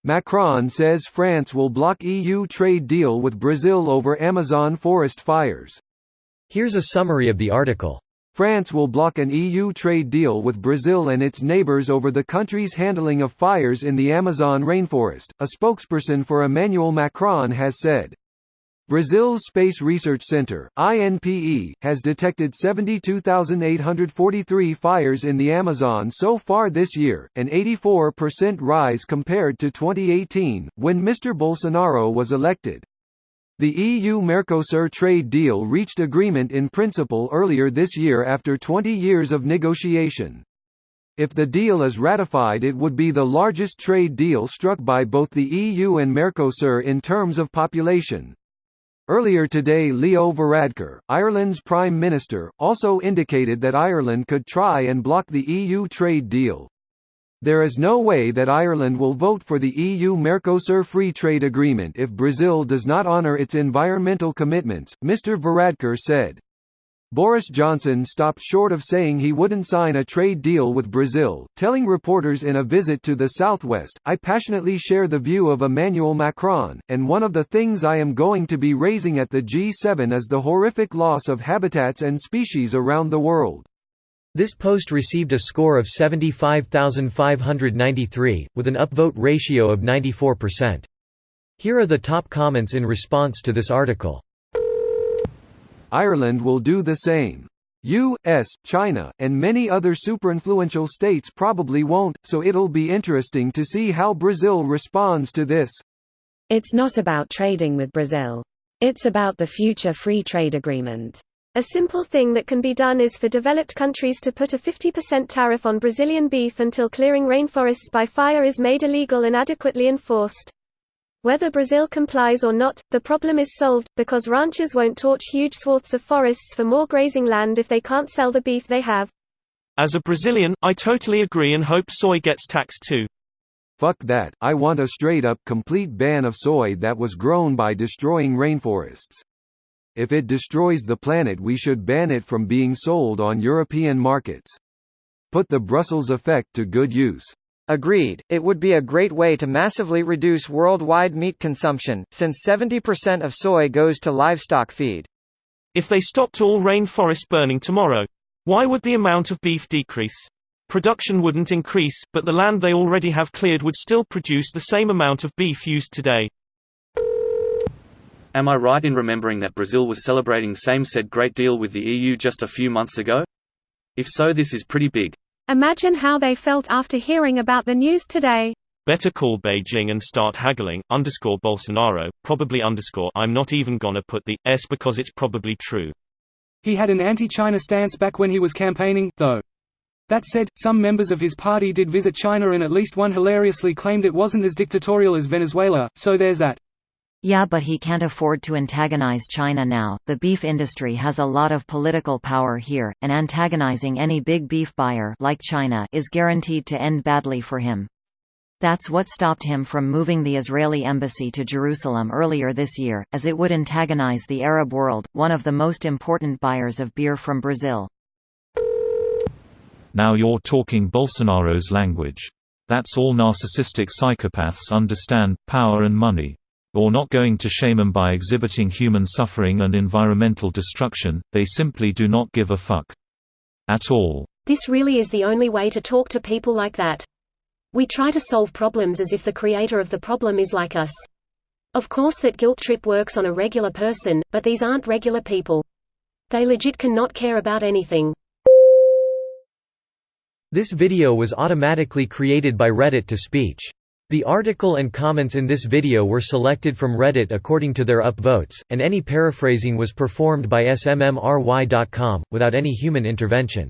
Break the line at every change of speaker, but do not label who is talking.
Macron says France will block EU trade deal with Brazil over Amazon forest fires.
Here's a summary of the article.
France will block an EU trade deal with Brazil and its neighbors over the country's handling of fires in the Amazon rainforest, a spokesperson for Emmanuel Macron has said. Brazil's Space Research Center (INPE) has detected 72,843 fires in the Amazon so far this year, an 84% rise compared to 2018, when Mr. Bolsonaro was elected. The EU-Mercosur trade deal reached agreement in principle earlier this year after 20 years of negotiation. If the deal is ratified, it would be the largest trade deal struck by both the EU and Mercosur in terms of population. Earlier today, Leo Varadkar, Ireland's Prime Minister, also indicated that Ireland could try and block the EU trade deal. There is no way that Ireland will vote for the EU-Mercosur free trade agreement if Brazil does not honour its environmental commitments, Mr. Varadkar said. Boris Johnson stopped short of saying he wouldn't sign a trade deal with Brazil, telling reporters in a visit to the southwest, "I passionately share the view of Emmanuel Macron, and one of the things I am going to be raising at the G7 is the horrific loss of habitats and species around the world."
This post received a score of 75,593, with an upvote ratio of 94%. Here are the top comments in response to this article.
Ireland will do the same. US, China, and many other superinfluential states probably won't, so it'll be interesting to see how Brazil responds to this.
It's not about trading with Brazil. It's about the future free trade agreement. A simple thing that can be done is for developed countries to put a 50% tariff on Brazilian beef until clearing rainforests by fire is made illegal and adequately enforced. Whether Brazil complies or not, the problem is solved, because ranchers won't torch huge swaths of forests for more grazing land if they can't sell the beef they have.
As a Brazilian, I totally agree and hope soy gets taxed too.
Fuck that, I want a straight-up complete ban of soy that was grown by destroying rainforests. If it destroys the planet, we should ban it from being sold on European markets. Put the Brussels effect to good use.
Agreed, it would be a great way to massively reduce worldwide meat consumption, since 70% of soy goes to livestock feed.
If they stopped all rainforest burning tomorrow, why would the amount of beef decrease? Production wouldn't increase, but the land they already have cleared would still produce the same amount of beef used today.
Am I right in remembering that Brazil was celebrating same-said great deal with the EU just a few months ago? If so, this is pretty big.
Imagine how they felt after hearing about the news today.
Better call Beijing and start haggling, _Bolsonaro, probably _ I'm not even gonna put the S because it's probably true.
He had an anti-China stance back when he was campaigning, though. That said, some members of his party did visit China and at least one hilariously claimed it wasn't as dictatorial as Venezuela, so there's that.
Yeah, but he can't afford to antagonize China now. The beef industry has a lot of political power here, and antagonizing any big beef buyer like China is guaranteed to end badly for him. That's what stopped him from moving the Israeli embassy to Jerusalem earlier this year, as it would antagonize the Arab world, one of the most important buyers of beer from Brazil.
Now you're talking Bolsonaro's language. That's all narcissistic psychopaths understand, power and money. You're not going to shame them by exhibiting human suffering and environmental destruction, they simply do not give a fuck. At all.
This really is the only way to talk to people like that. We try to solve problems as if the creator of the problem is like us. Of course that guilt trip works on a regular person, but these aren't regular people. They legit cannot care about anything.
This video was automatically created by Reddit to speech. The article and comments in this video were selected from Reddit according to their upvotes, and any paraphrasing was performed by smmry.com, without any human intervention.